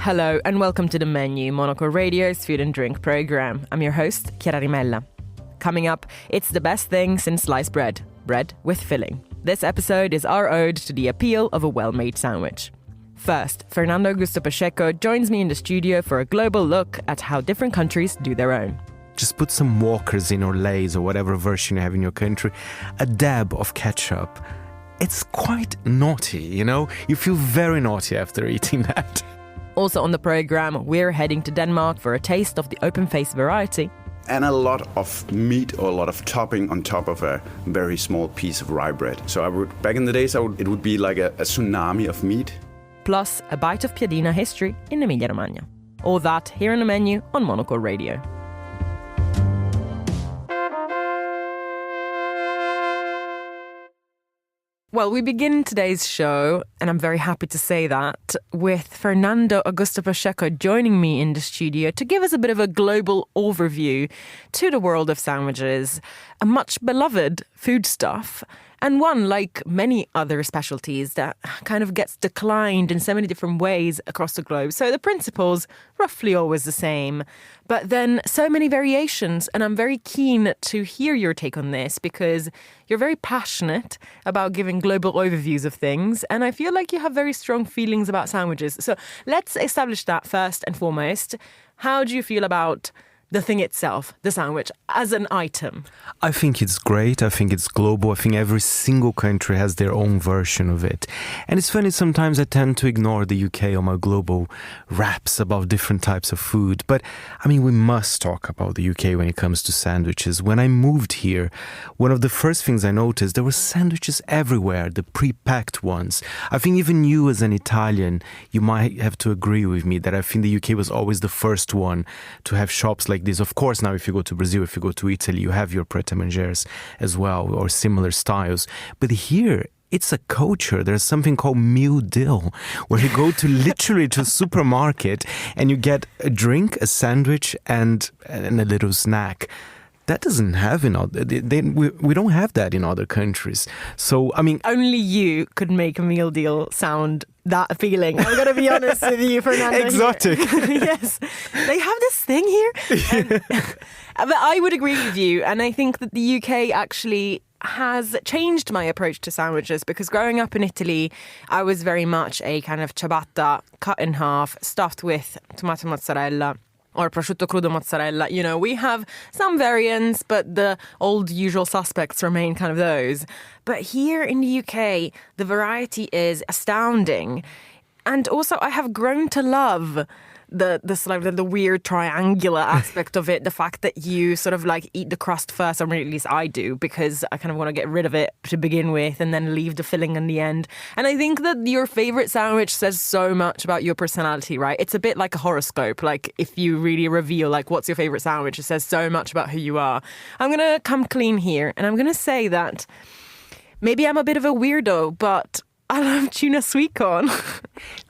Hello and welcome to The Menu, Monocle Radio's food and drink program. I'm your host, Chiara Rimella. Coming up, it's the best thing since sliced bread. Bread with filling. This episode is our ode to the appeal of a well-made sandwich. First, Fernando Augusto Pacheco joins me in the studio for a global look at how different countries do their own. Just put some Walkers in or Lays or whatever version you have in your country, a dab of ketchup. It's quite naughty, you know? You feel very naughty after eating that. Also on the program, we're heading to Denmark for a taste of the open-faced variety. And a lot of meat or a lot of topping on top of a very small piece of rye bread. So back in the days, it would be like a tsunami of meat. Plus, a bite of piadina history in Emilia Romagna. All that here on The Menu on Monocle Radio. Well, we begin today's show, and I'm very happy to say that, with Fernando Augusto Pacheco joining me in the studio to give us a bit of a global overview to the world of sandwiches, a much beloved foodstuff, and one, like many other specialties, that kind of gets declined in so many different ways across the globe. So the principle's roughly always the same, but then so many variations. And I'm very keen to hear your take on this because you're very passionate about giving global overviews of things. And I feel like you have very strong feelings about sandwiches. So let's establish that first and foremost. How do you feel about the thing itself, the sandwich, as an item? I think it's great. I think it's global. I think every single country has their own version of it. And it's funny, sometimes I tend to ignore the UK on my global raps about different types of food. But, I mean, we must talk about the UK when it comes to sandwiches. When I moved here, one of the first things I noticed, there were sandwiches everywhere, the pre-packed ones. I think even you as an Italian, you might have to agree with me that I think the UK was always the first one to have shops like this. Of course, now if you go to Brazil, if you go to Italy, you have your pret-a-mangers as well, or similar styles. But here, it's a culture. There's something called meal deal, where you go to literally to a supermarket and you get a drink, a sandwich, and a little snack. That doesn't have in other. We don't have that in other countries. So I mean, only you could make a meal deal sound that appealing. I'm going to be honest with you, Fernando. Exotic. Yes, they have this thing here. But I would agree with you, and I think that the UK actually has changed my approach to sandwiches, because growing up in Italy, I was very much a kind of ciabatta cut in half, stuffed with tomato mozzarella or prosciutto crudo mozzarella. You know, we have some variants, but the old usual suspects remain kind of those. But here in the UK, the variety is astounding. And also, I have grown to love the weird triangular aspect of it, the fact that you sort of like eat the crust first, or at least I do, because I kind of want to get rid of it to begin with and then leave the filling in the end. And I think that your favorite sandwich says so much about your personality, right? It's a bit like a horoscope. Like if you really reveal like what's your favorite sandwich, it says so much about who you are. I'm going to come clean here, and I'm going to say that maybe I'm a bit of a weirdo, but I love tuna sweet corn.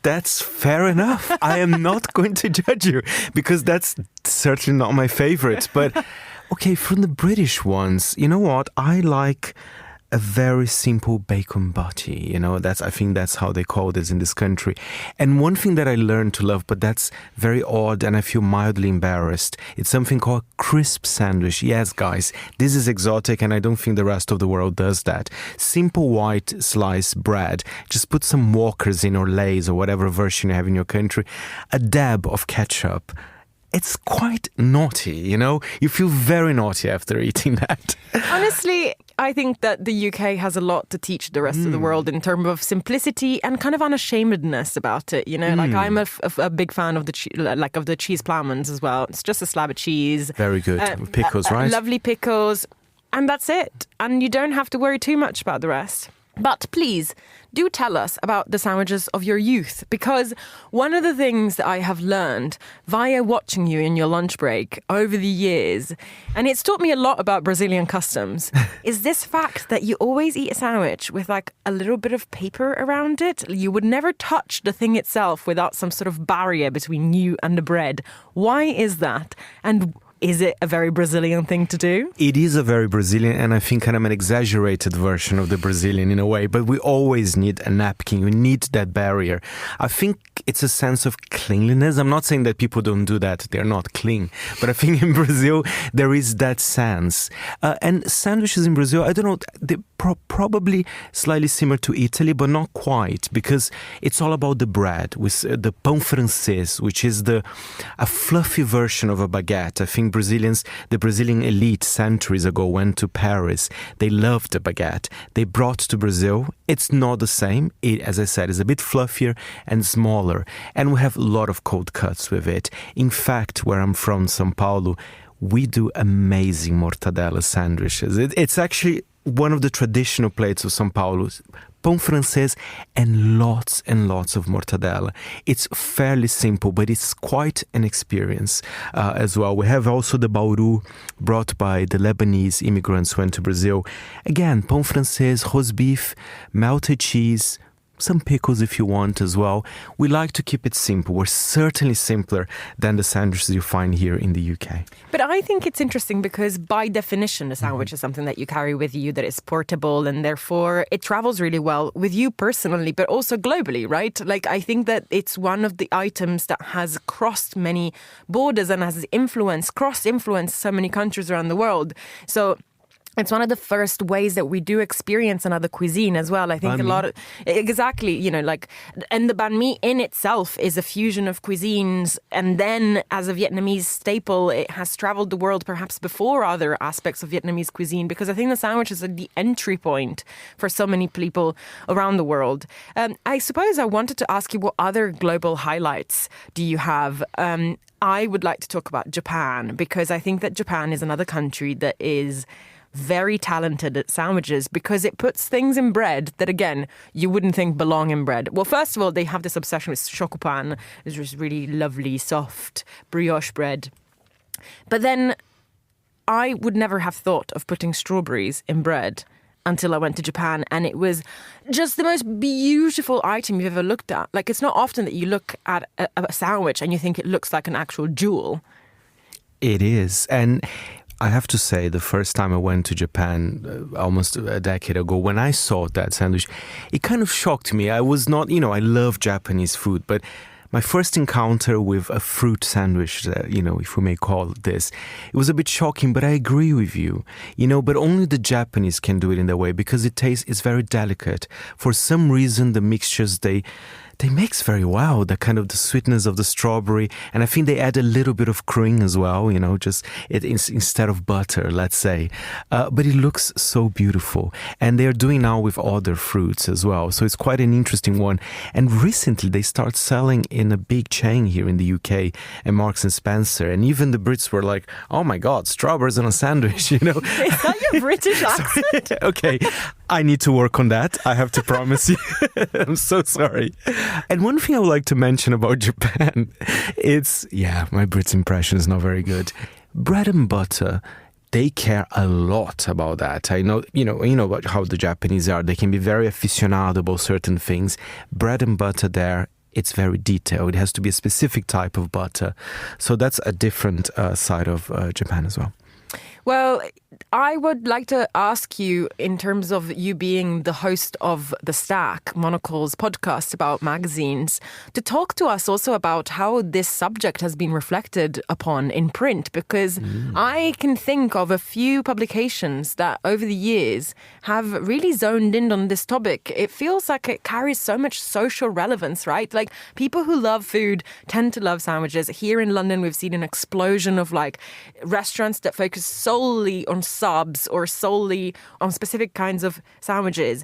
That's fair enough. I am not going to judge you, because that's certainly not my favorite. But okay, from the British ones, you know what? I like a very simple bacon butty. You know, I think that's how they call this in this country. And one thing that I learned to love, but that's very odd and I feel mildly embarrassed, it's something called crisp sandwich. Yes, guys, this is exotic and I don't think the rest of the world does that. Simple white sliced bread. Just put some Walkers in or Lays or whatever version you have in your country. A dab of ketchup. It's quite naughty, you know? You feel very naughty after eating that. Honestly, I think that the UK has a lot to teach the rest of the world in terms of simplicity and kind of unashamedness about it, you know? Like I'm a big fan of the cheese ploughmans as well. It's just a slab of cheese. Very good. With pickles, right? Lovely pickles. And that's it. And you don't have to worry too much about the rest. But please, do tell us about the sandwiches of your youth, because one of the things that I have learned via watching you in your lunch break over the years, and it's taught me a lot about Brazilian customs, is this fact that you always eat a sandwich with like a little bit of paper around it. You would never touch the thing itself without some sort of barrier between you and the bread. Why is that? And is it a very Brazilian thing to do? It is a very Brazilian, and I think kind of an exaggerated version of the Brazilian in a way, but we always need a napkin. We need that barrier. I think it's a sense of cleanliness. I'm not saying that people don't do that. They're not clean. But I think in Brazil, there is that sense. And sandwiches in Brazil, I don't know, they're probably slightly similar to Italy, but not quite, because it's all about the bread, with the pão francês, which is a fluffy version of a baguette. I think the Brazilian elite centuries ago went to Paris. They loved the baguette. They brought to Brazil. It's not the same. It, as I said, is a bit fluffier and smaller. And we have a lot of cold cuts with it. In fact, where I'm from, São Paulo, we do amazing mortadella sandwiches. It's actually one of the traditional plates of São Paulo. Pão francês and lots of mortadella. It's fairly simple, but it's quite an experience as well. We have also the bauru brought by the Lebanese immigrants who went to Brazil. Again, pão francês, roast beef, melted cheese, some pickles if you want as well. We like to keep it simple. We're certainly simpler than the sandwiches you find here in the UK. But I think it's interesting because by definition, a sandwich is something that you carry with you, that is portable, and therefore it travels really well with you personally, but also globally, right? Like, I think that it's one of the items that has crossed many borders and has cross-influenced so many countries around the world. So it's one of the first ways that we do experience another cuisine as well. I think a lot of... Exactly, and the banh mi in itself is a fusion of cuisines. And then as a Vietnamese staple, it has traveled the world perhaps before other aspects of Vietnamese cuisine, because I think the sandwich is the entry point for so many people around the world. I suppose I wanted to ask you, what other global highlights do you have? I would like to talk about Japan, because I think that Japan is another country that is very talented at sandwiches, because it puts things in bread that, again, you wouldn't think belong in bread. Well, first of all, they have this obsession with shokupan, which is really lovely, soft brioche bread. But then I would never have thought of putting strawberries in bread until I went to Japan, and it was just the most beautiful item you've ever looked at. Like, it's not often that you look at a sandwich and you think it looks like an actual jewel. It is. And I have to say, the first time I went to Japan, almost a decade ago, when I saw that sandwich, it kind of shocked me. I was not, I love Japanese food, but my first encounter with a fruit sandwich, if we may call it this, it was a bit shocking, but I agree with you, but only the Japanese can do it in that way, because it's very delicate. For some reason, the mixtures, they mix very well, the kind of the sweetness of the strawberry, and I think they add a little bit of cream as well, just instead of butter, let's say. But it looks so beautiful, and they're doing now with other fruits as well, so it's quite an interesting one. And recently they start selling in a big chain here in the UK, and Marks and Spencer, and even the Brits were like, "Oh my God, strawberries on a sandwich!" Is that your British accent? Okay, I need to work on that. I have to promise you. I'm so sorry. And one thing I would like to mention about Japan, my Brits impression is not very good. Bread and butter, they care a lot about that. I know, about how the Japanese are. They can be very aficionado about certain things. Bread and butter there, it's very detailed. It has to be a specific type of butter. So that's a different side of Japan as well. Well, I would like to ask you, in terms of you being the host of The Stack, Monocle's podcast about magazines, to talk to us also about how this subject has been reflected upon in print, because I can think of a few publications that over the years have really zoned in on this topic. It feels like it carries so much social relevance, right? Like, people who love food tend to love sandwiches. Here in London, we've seen an explosion of restaurants that focus solely on subs or solely on specific kinds of sandwiches.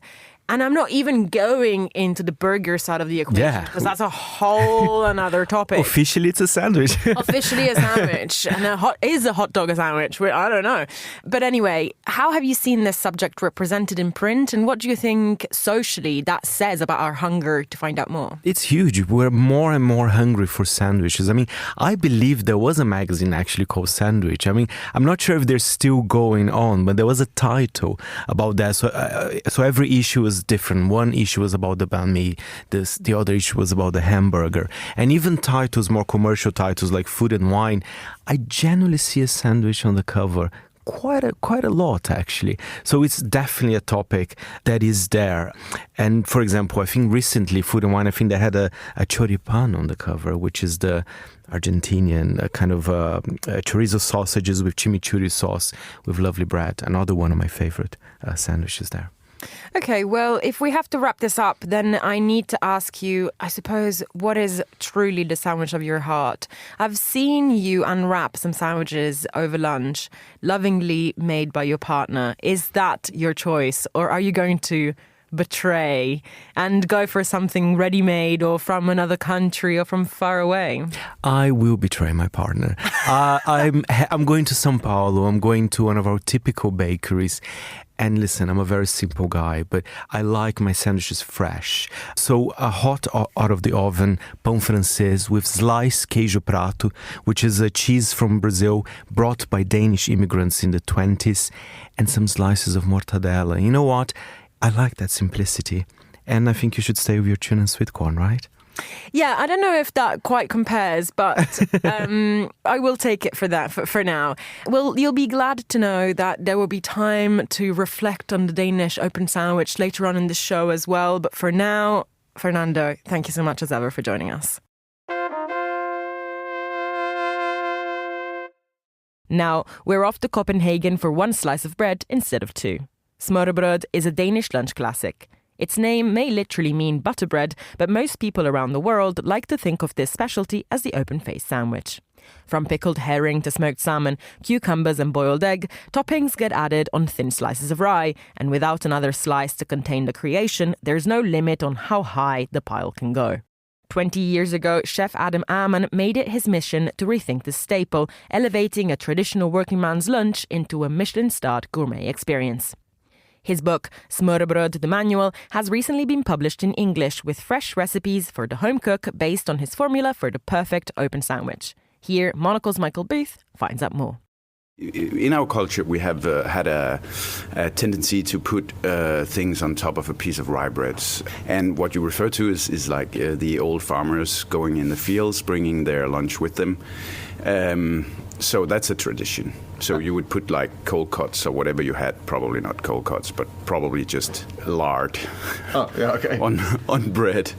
And I'm not even going into the burger side of the equation, because that's a whole another topic. Officially, it's a sandwich. Officially a sandwich. And is a hot dog a sandwich? I don't know. But anyway, how have you seen this subject represented in print? And what do you think socially that says about our hunger to find out more? It's huge. We're more and more hungry for sandwiches. I mean, I believe there was a magazine actually called Sandwich. I mean, I'm not sure if they're still going on, but there was a title about that. So every issue was was different. One issue was about the banh mi, the other issue was about the hamburger. And even titles, more commercial titles like Food and Wine, I generally see a sandwich on the cover quite a lot, actually. So it's definitely a topic that is there. And for example, I think recently Food and Wine, I think they had a choripan on the cover, which is the Argentinian kind of chorizo sausages with chimichurri sauce with lovely bread. Another one of my favorite sandwiches there. Okay, well, if we have to wrap this up, then I need to ask you, I suppose, what is truly the sandwich of your heart? I've seen you unwrap some sandwiches over lunch, lovingly made by your partner. Is that your choice, or are you going to betray and go for something ready-made or from another country or from far away? I will betray my partner. I'm going to São Paulo. I'm going to one of our typical bakeries. And listen, I'm a very simple guy, but I like my sandwiches fresh. So a hot out of the oven pão francês with sliced queijo prato, which is a cheese from Brazil brought by Danish immigrants in the 1920s, and some slices of mortadella. You know what? I like that simplicity. And I think you should stay with your tuna and sweet corn, right? Yeah, I don't know if that quite compares, but I will take it for that for now. Well, you'll be glad to know that there will be time to reflect on the Danish open sandwich later on in the show as well. But for now, Fernando, thank you so much as ever for joining us. Now, we're off to Copenhagen for one slice of bread instead of two. Smørrebrød is a Danish lunch classic. Its name may literally mean butterbread, but most people around the world like to think of this specialty as the open-faced sandwich. From pickled herring to smoked salmon, cucumbers and boiled egg, toppings get added on thin slices of rye, and without another slice to contain the creation, there's no limit on how high the pile can go. 20 years ago, chef Adam Amann made it his mission to rethink this staple, elevating a traditional working man's lunch into a Michelin-starred gourmet experience. His book, Smørrebrød, the Manual, has recently been published in English with fresh recipes for the home cook based on his formula for the perfect open sandwich. Here, Monocle's Michael Booth finds out more. In our culture, we have had a tendency to put things on top of a piece of rye bread. And what you refer to is like the old farmers going in the fields, bringing their lunch with them. So that's a tradition. So you would put like cold cuts or whatever you had, probably not cold cuts, but probably just lard on bread.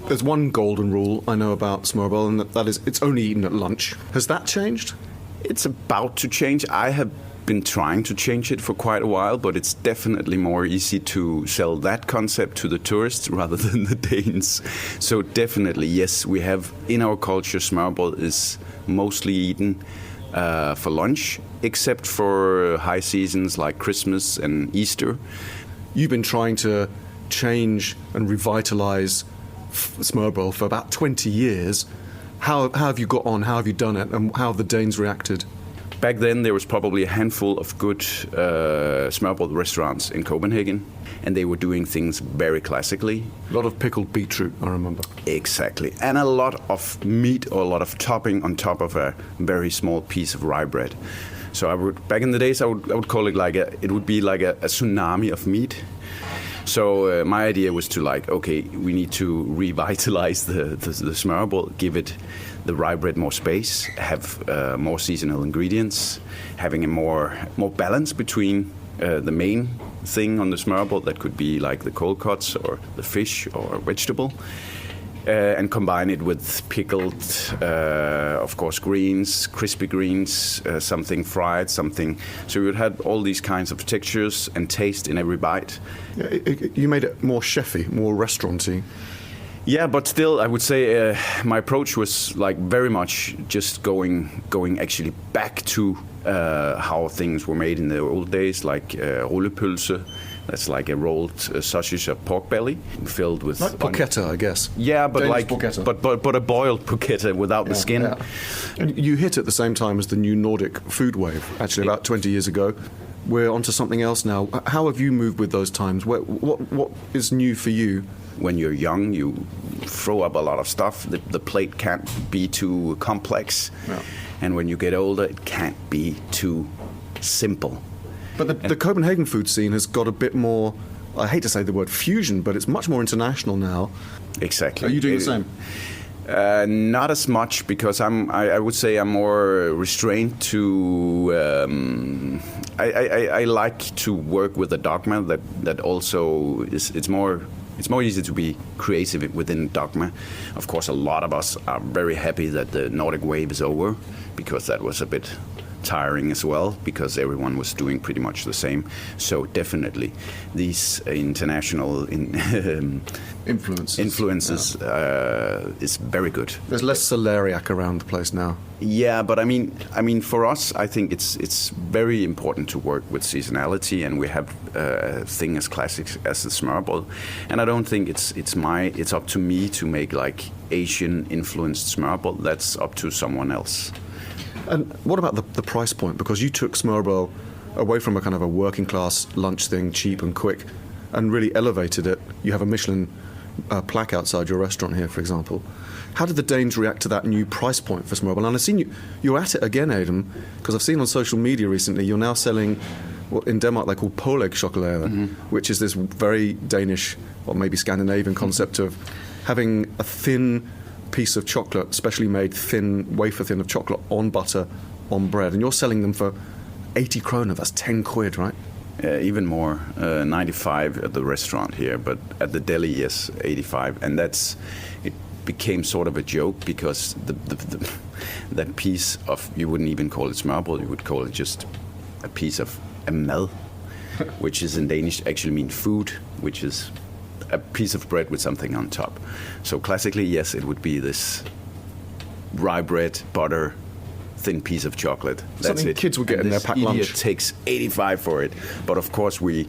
There's one golden rule I know about smørrebrød, and that is it's only eaten at lunch. Has that changed? It's about to change. I have been trying to change it for quite a while, but it's definitely more easy to sell that concept to the tourists rather than the Danes. So definitely, yes, we have in our culture, smørrebrød is mostly eaten for lunch, except for high seasons like Christmas and Easter. You've been trying to change and revitalize smørrebrød for about 20 years. How have you got on? How have you done it? And how have the Danes reacted? Back then, there was probably a handful of good smørrebrød restaurants in Copenhagen, and they were doing things very classically. A lot of pickled beetroot, I remember. Exactly. And a lot of meat or a lot of topping on top of a very small piece of rye bread. So back in the days, I would call it it would be like a tsunami of meat. So my idea was to we need to revitalize the smørrebrød, give it the rye bread more space, have more seasonal ingredients, having a more balance between the main thing on the smørrebrød that could be like the cold cuts or the fish or vegetable, and combine it with pickled, of course, greens, crispy greens, something fried, something. So you would have all these kinds of textures and taste in every bite. You made it more chefy, more restauranty. Yeah, but still, I would say my approach was very much just going actually back to how things were made in the old days, like rullepølse. That's like a rolled sausage of pork belly filled with like porchetta, I guess. Yeah, but Danish but a boiled porchetta without the skin. Yeah. And you hit at the same time as the new Nordic food wave. Actually, about 20 years ago. We're onto something else now. How have you moved with those times? What is new for you? When you're young, you throw up a lot of stuff. The plate can't be too complex. Yeah. And when you get older, it can't be too simple. But the Copenhagen food scene has got a bit more I hate to say the word fusion, but it's much more international now. Exactly. Are you doing the same? Not as much, because I would say I'm more restrained to. I like to work with a dogma that also is. It's more easy to be creative within dogma. Of course, a lot of us are very happy that the Nordic wave is over, because that was a bit tiring as well, because everyone was doing pretty much the same. So definitely these international influences is very good. There's less celeriac around the place now. Yeah, but I mean, for us, I think it's very important to work with seasonality, and we have a thing as classic as the smørrebrød, and I don't think it's up to me to make like Asian influenced smørrebrød. That's up to someone else. And what about the price point? Because you took smørrebrød away from a kind of a working class lunch thing, cheap and quick, and really elevated it. You have a Michelin plaque outside your restaurant here, for example. How did the Danes react to that new price point for smørrebrød? And I've seen you're at it again, Adam, because I've seen on social media recently you're now selling what in Denmark they call pålægschokolade, which is this very Danish or maybe Scandinavian concept of having a thin piece of chocolate, specially made thin, wafer thin of chocolate on butter, on bread. And you're selling them for 80 kroner, that's 10 quid, right? Even more, 95 at the restaurant here, but at the deli, yes, 85. And it became sort of a joke, because that piece of, you wouldn't even call it smørrebrød, you would call it just a piece of a mad, which is in Danish actually mean food, which is a piece of bread with something on top. So classically, yes, it would be this rye bread, butter, thin piece of chocolate. That's something it. Kids would get in their packed lunch. It takes 85 for it. But of course, we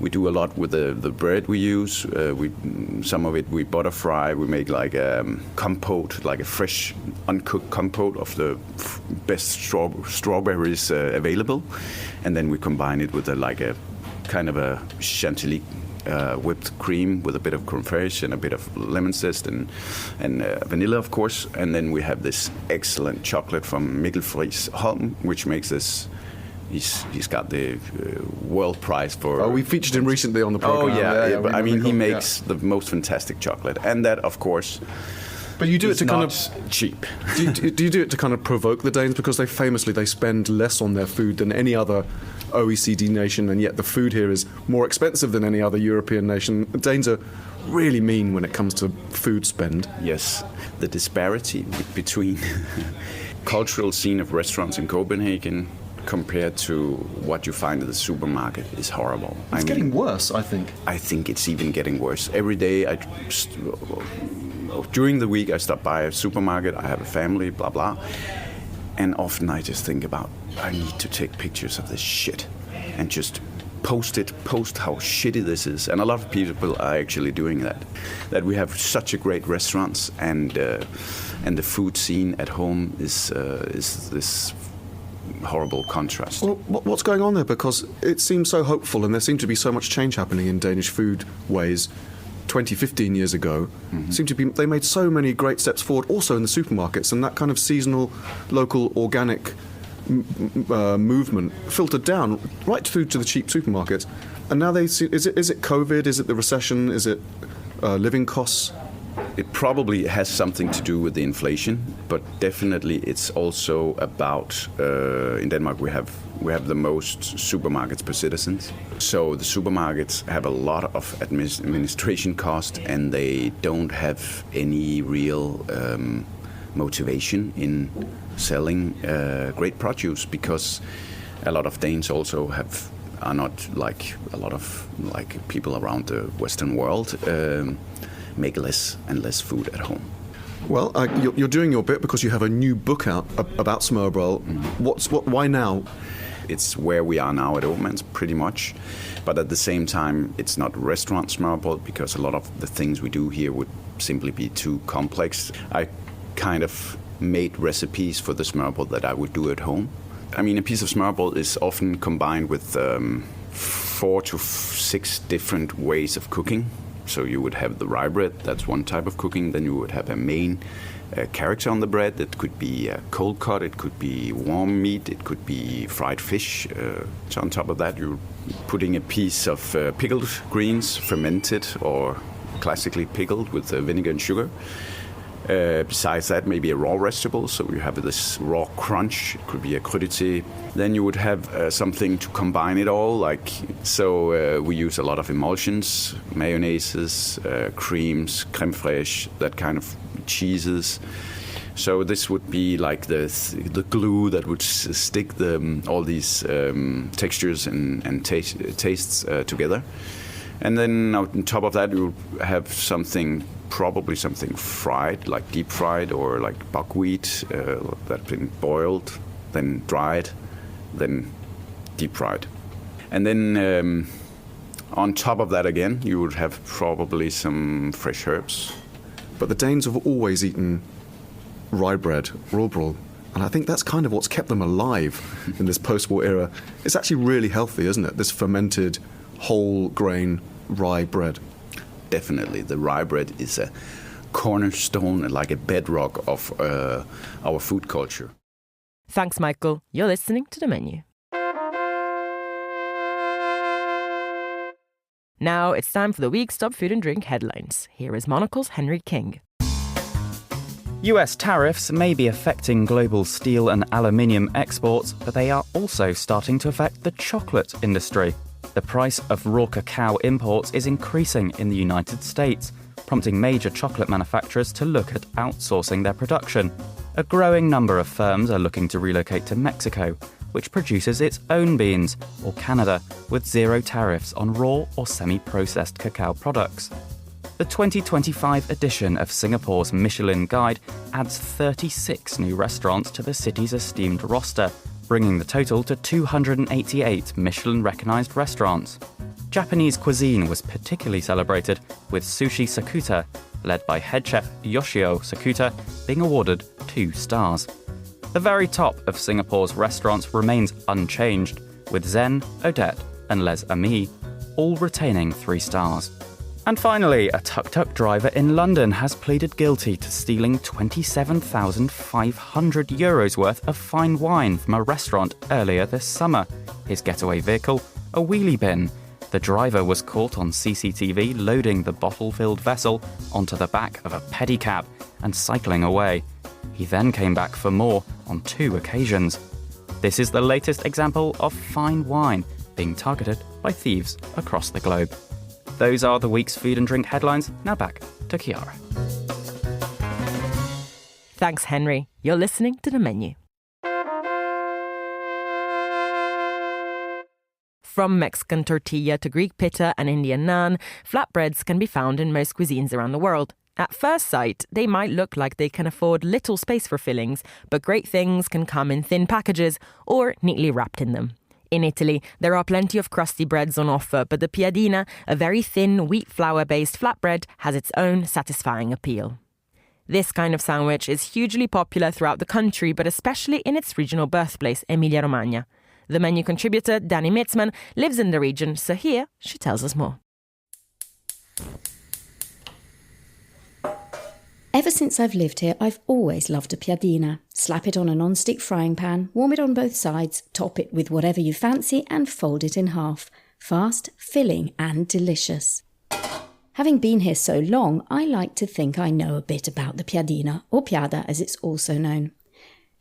do a lot with the bread we use. Some of it we butter fry. We make like a compote, like a fresh, uncooked compote of the best strawberries available, and then we combine it with a kind of a chantilly. Whipped cream with a bit of crème fraîche and a bit of lemon zest and vanilla, of course. And then we have this excellent chocolate from Mikkel Friis Holm, which makes this. He's got the world prize for. Oh, we featured him recently on the program. Oh yeah. But I mean, he makes the most fantastic chocolate, and that, of course. But you do it to kind of cheap. do you do it to kind of provoke the Danes, because they spend less on their food than any other OECD nation, and yet the food here is more expensive than any other European nation. The Danes are really mean when it comes to food spend. Yes, the disparity between cultural scene of restaurants in Copenhagen compared to what you find at the supermarket is horrible. It's getting worse, I think. I think it's even getting worse. Every day during the week I stop by a supermarket, I have a family, blah blah, and often I just think about, I need to take pictures of this shit and just post how shitty this is. And a lot of people are actually doing that we have such a great restaurants, and the food scene at home is this horrible contrast. Well, what's going on there? Because it seems so hopeful, and there seems to be so much change happening in Danish food ways. 20, 15 years ago, they made so many great steps forward also in the supermarkets, and that kind of seasonal, local, organic movement filtered down right through to the cheap supermarkets. And now is it COVID? Is it the recession? Is it living costs? It probably has something to do with the inflation, but definitely it's also about, in Denmark we have the most supermarkets per citizens. So the supermarkets have a lot of administration cost, and they don't have any real motivation in selling great produce, because a lot of Danes also are not like a lot of people around the Western world. Make less and less food at home. Well, you're doing your bit because you have a new book out about smørrebrød. Why now? It's where we are now at Oatmans, pretty much. But at the same time, it's not restaurant smørrebrød, because a lot of the things we do here would simply be too complex. I kind of made recipes for the smørrebrød that I would do at home. I mean, a piece of smørrebrød is often combined with 4 to 6 different ways of cooking. So you would have the rye bread, that's one type of cooking. Then you would have a main character on the bread. It could be cold cut, it could be warm meat, it could be fried fish. So on top of that, you're putting a piece of pickled greens, fermented or classically pickled with vinegar and sugar. Besides that, maybe a raw vegetable, so you have this raw crunch. It could be a crudité. Then you would have something to combine it all. We use a lot of emulsions, mayonnaises, creams, crème fraîche, that kind of cheeses. So this would be like the glue that would stick all these textures and tastes together. And then on top of that, you have probably something fried, like deep fried, or like buckwheat that's been boiled, then dried, then deep fried. And then on top of that again, you would have probably some fresh herbs. But the Danes have always eaten rye bread, rugbrød, and I think that's kind of what's kept them alive in this post-war era. It's actually really healthy, isn't it? This fermented, whole grain rye bread. Definitely, the rye bread is a cornerstone, like a bedrock of our food culture. Thanks, Michael. You're listening to The Menu. Now it's time for the week's top food and drink headlines. Here is Monocle's Henry King. US tariffs may be affecting global steel and aluminium exports, but they are also starting to affect the chocolate industry. The price of raw cacao imports is increasing in the United States, prompting major chocolate manufacturers to look at outsourcing their production. A growing number of firms are looking to relocate to Mexico, which produces its own beans, or Canada, with zero tariffs on raw or semi-processed cacao products. The 2025 edition of Singapore's Michelin Guide adds 36 new restaurants to the city's esteemed roster, bringing the total to 288 Michelin-recognised restaurants. Japanese cuisine was particularly celebrated, with Sushi Sakuta, led by head chef Yoshio Sakuta, being awarded 2 stars. The very top of Singapore's restaurants remains unchanged, with Zen, Odette and Les Amis all retaining 3 stars. And finally, a tuk-tuk driver in London has pleaded guilty to stealing €27,500 worth of fine wine from a restaurant earlier this summer. His getaway vehicle, a wheelie bin. The driver was caught on CCTV loading the bottle-filled vessel onto the back of a pedicab and cycling away. He then came back for more on 2 occasions. This is the latest example of fine wine being targeted by thieves across the globe. Those are the week's food and drink headlines. Now back to Chiara. Thanks, Henry. You're listening to The Menu. From Mexican tortilla to Greek pita and Indian naan, flatbreads can be found in most cuisines around the world. At first sight, they might look like they can afford little space for fillings, but great things can come in thin packages or neatly wrapped in them. In Italy, there are plenty of crusty breads on offer, but the piadina, a very thin wheat flour-based flatbread, has its own satisfying appeal. This kind of sandwich is hugely popular throughout the country, but especially in its regional birthplace, Emilia Romagna. The Menu contributor, Dani Mitzman, lives in the region, so here she tells us more. Ever since I've lived here, I've always loved a piadina. Slap it on a non-stick frying pan, warm it on both sides, top it with whatever you fancy and fold it in half. Fast, filling and delicious. Having been here so long, I like to think I know a bit about the piadina, or piada as it's also known.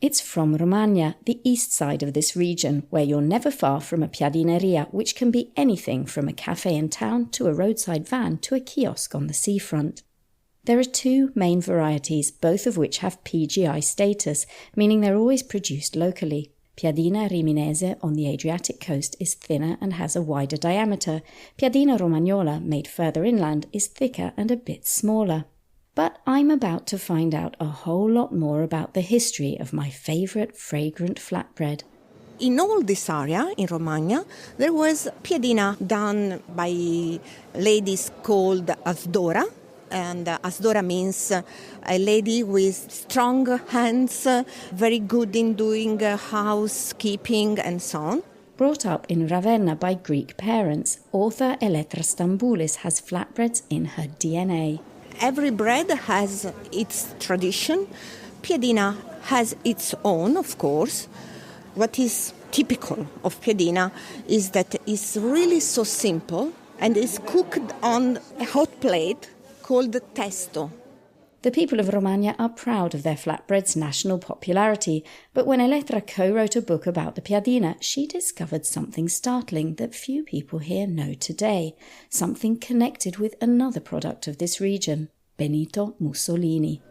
It's from Romagna, the east side of this region, where you're never far from a piadineria, which can be anything from a cafe in town to a roadside van to a kiosk on the seafront. There are 2 main varieties, both of which have PGI status, meaning they're always produced locally. Piadina riminese on the Adriatic coast is thinner and has a wider diameter. Piadina romagnola, made further inland, is thicker and a bit smaller. But I'm about to find out a whole lot more about the history of my favourite fragrant flatbread. In all this area, in Romagna, there was piadina done by ladies called asdora. And asdora means a lady with strong hands, very good in doing housekeeping and so on. Brought up in Ravenna by Greek parents, author Eletra Stamboulis has flatbreads in her DNA. every bread has its tradition. Piadina has its own, of course. What is typical of piadina is that it's really so simple and is cooked on a hot plate called testo. The people of Romagna are proud of their flatbread's national popularity, but when Elettra co-wrote a book about the piadina, she discovered something startling that few people here know today, something connected with another product of this region, Benito Mussolini.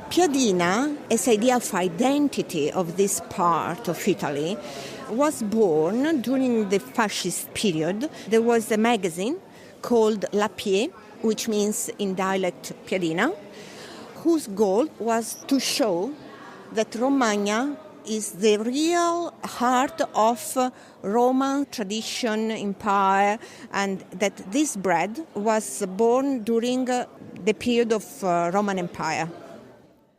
Piadina, as idea of identity of this part of Italy, was born during the fascist period. There was a magazine called La Pie, which means in dialect piadina, whose goal was to show that Romagna is the real heart of Roman tradition, empire, and that this bread was born during the period of Roman Empire.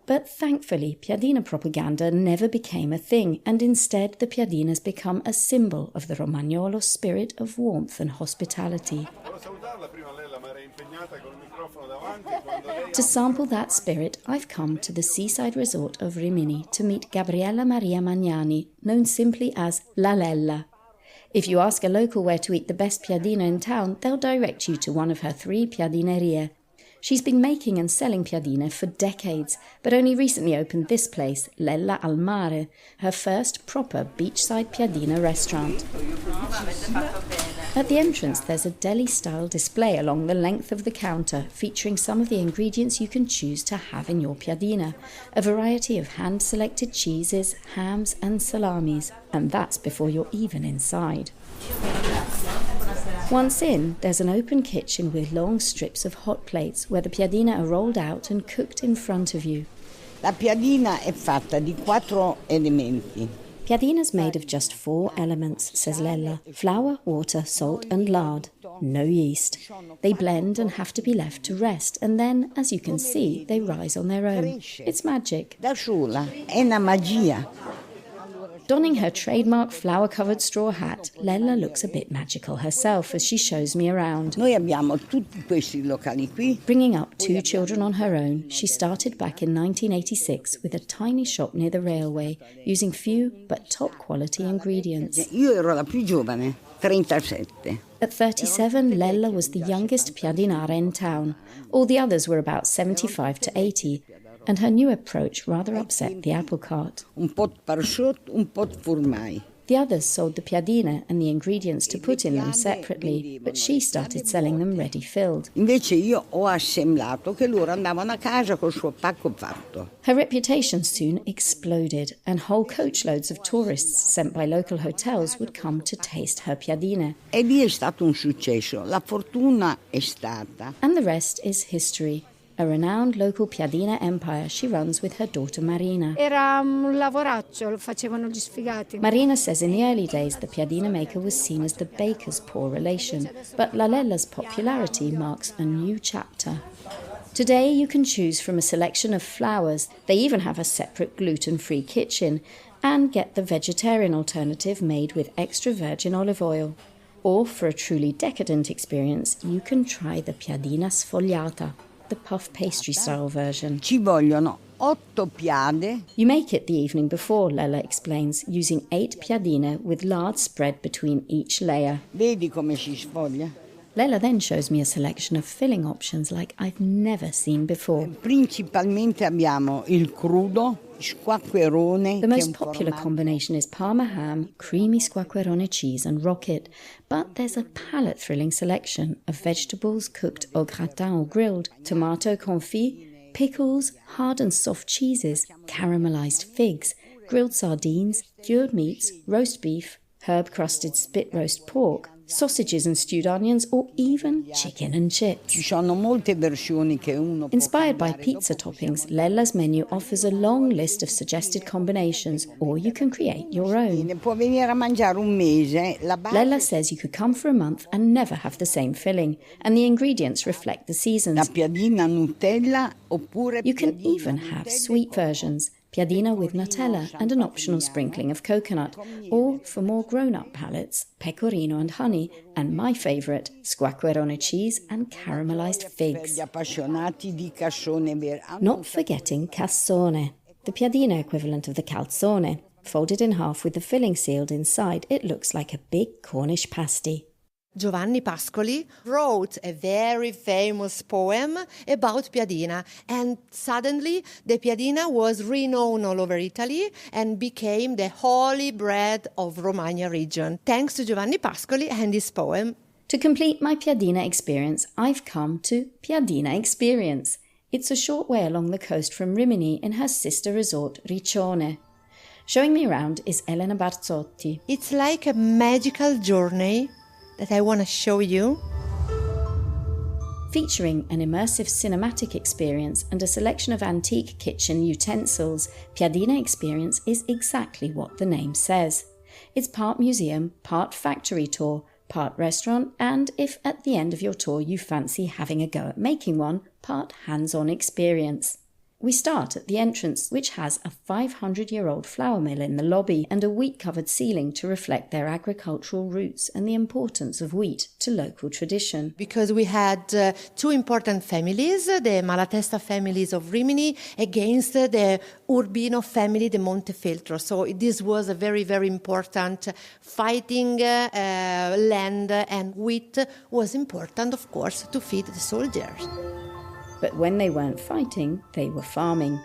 But thankfully, piadina propaganda never became a thing, and instead the piadina's become a symbol of the Romagnolo spirit of warmth and hospitality. To sample that spirit, I've come to the seaside resort of Rimini to meet Gabriella Maria Magnani, known simply as La Lella. If you ask a local where to eat the best piadina in town, they'll direct you to one of her 3 piadinerie. She's been making and selling piadina for decades, but only recently opened this place, Lella al Mare, her first proper beachside piadina restaurant. At the entrance, there's a deli-style display along the length of the counter, featuring some of the ingredients you can choose to have in your piadina, a variety of hand-selected cheeses, hams and salamis, and that's before you're even inside. Once in, there's an open kitchen with long strips of hot plates where the piadina are rolled out and cooked in front of you. La piadina è fatta di 4 elementi. Piadina's made of just 4 elements, says Lella: flour, water, salt and lard. No yeast. They blend and have to be left to rest, and then, as you can see, they rise on their own. It's magic. Da sola, è una magia. Donning her trademark flour-covered straw hat, Lella looks a bit magical herself as she shows me around. Noi abbiamo tutti questi locali qui. Bringing up 2 children on her own, she started back in 1986 with a tiny shop near the railway, using few but top-quality ingredients. Io ero la più giovane, 37. At 37, Lella was the youngest piadinara in town. All the others were about 75 to 80. And her new approach rather upset the apple cart. Un po' di prosciutto, un po' di formai. The others sold the piadina and the ingredients to put in them separately, but she started selling them ready-filled. Invece io ho assemblato che loro andavano a casa col suo pacco fatto. Her reputation soon exploded, and whole coachloads of tourists sent by local hotels would come to taste her piadine. E lì è stato un successo. La fortuna è stata. And the rest is history. A renowned local piadina empire she runs with her daughter Marina. Era un lavoraccio, lo facevano gli sfigati. Marina says in the early days the piadina maker was seen as the baker's poor relation, but La Lella's popularity marks a new chapter. Today you can choose from a selection of flours. They even have a separate gluten-free kitchen, and get the vegetarian alternative made with extra virgin olive oil. Or for a truly decadent experience, you can try the piadina sfogliata, the puff pastry style version. Ci vogliono 8 piade. You make it the evening before, Lella explains, using 8 piadine with lard spread between each layer. Vedi come si sfoglia? Lella then shows me a selection of filling options like I've never seen before. Principalmente abbiamo il crudo, squacquerone. The most popular combination is Parma ham, creamy squacquerone cheese and rocket, but there's a palate-thrilling selection of vegetables cooked au gratin or grilled, tomato confit, pickles, hard and soft cheeses, caramelized figs, grilled sardines, cured meats, roast beef, herb-crusted spit roast pork, sausages and stewed onions, or even chicken and chips. Ci sono molte versioni che uno può Inspired by pizza toppings, Lella's menu offers a long list of suggested combinations, or you can create your own. Può venire a mangiare un mese. Lella says you could come for a month and never have the same filling, and the ingredients reflect the seasons. La piadina Nutella oppure You can even have sweet versions. piadina with Nutella and an optional sprinkling of coconut, or for more grown-up palates, pecorino and honey, and my favourite, squacquerone cheese and caramelised figs. Not forgetting cassone, the piadina equivalent of the calzone. Folded in half with the filling sealed inside, it looks like a big Cornish pasty. Giovanni Pascoli wrote a very famous poem about piadina, and suddenly the piadina was renowned all over Italy and became the holy bread of Romagna region, thanks to Giovanni Pascoli and his poem. To complete my piadina experience, I've come to Piadina Experience. It's a short way along the coast from Rimini in her sister resort Riccione. Showing me around is Elena Barzotti. It's like a magical journey that I want to show you. Featuring an immersive cinematic experience and a selection of antique kitchen utensils, Piadina Experience is exactly what the name says. It's part museum, part factory tour, part restaurant, and if at the end of your tour you fancy having a go at making one, part hands-on experience. We start at the entrance, which has a 500-year-old flour mill in the lobby and a wheat-covered ceiling to reflect their agricultural roots and the importance of wheat to local tradition. Because we had two important families, the Malatesta families of Rimini against the Urbino family, the Montefeltro. So this was a very, very important fighting land, and wheat was important, of course, to feed the soldiers. But when they weren't fighting, they were farming.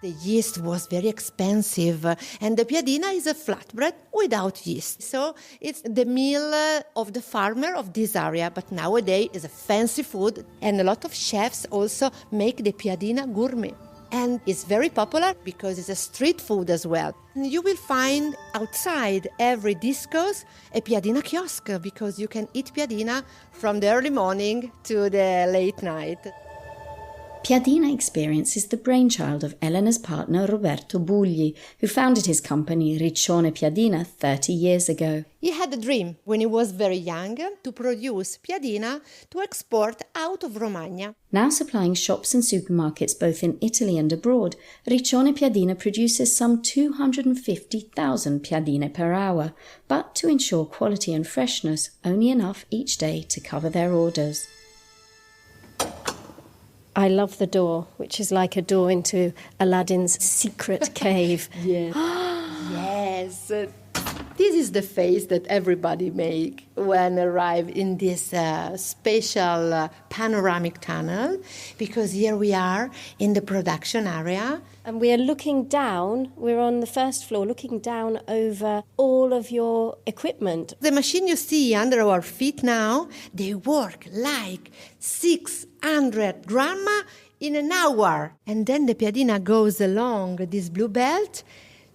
The yeast was very expensive, and the piadina is a flatbread without yeast. So it's the meal of the farmer of this area, but nowadays it's a fancy food, and a lot of chefs also make the piadina gourmet. And it's very popular because it's a street food as well. And you will find outside every discos a piadina kiosk, because you can eat piadina from the early morning to the late night. Piadina Experience is the brainchild of Elena's partner Roberto Bugli, who founded his company Riccione Piadina 30 years ago. He had a dream when he was very young to produce piadina to export out of Romagna. Now supplying shops and supermarkets both in Italy and abroad, Riccione Piadina produces some 250,000 piadine per hour, but to ensure quality and freshness, only enough each day to cover their orders. I love the door, which is like a door into Aladdin's secret cave. Yes. Yes. This is the face that everybody make when arrive in this special panoramic tunnel, because here we are in the production area. And we are looking down, we're on the first floor, looking down over all of your equipment. The machine you see under our feet now, they work like 600 grandma in an hour. And then the piadina goes along this blue belt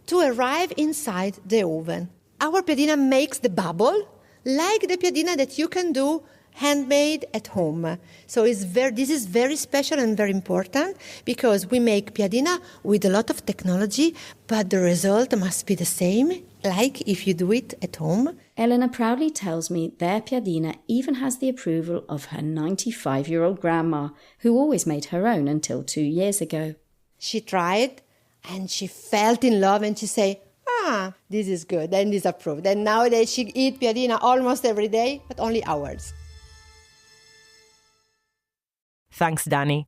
to arrive inside the oven. Our piadina makes the bubble like the piadina that you can do handmade at home. So this is very special and very important, because we make piadina with a lot of technology, but the result must be the same, like if you do it at home. Elena proudly tells me their piadina even has the approval of her 95-year-old grandma, who always made her own until 2 years ago. She tried and she fell in love, and she said, this is good, and this is approved. And nowadays she eats piadina almost every day, but only hours. Thanks, Danny.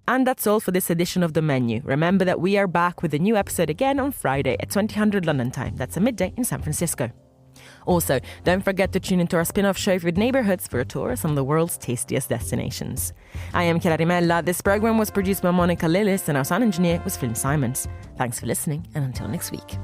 And that's all for this edition of The Menu. Remember that we are back with a new episode again on Friday at 2000 London time. That's a midday in San Francisco. Also, don't forget to tune into our spin-off show Food Neighborhoods for a tour of some of the world's tastiest destinations. I am Chiara Rimella. This program was produced by Monica Lillis, and our sound engineer was Flynn Simons. Thanks for listening, and until next week.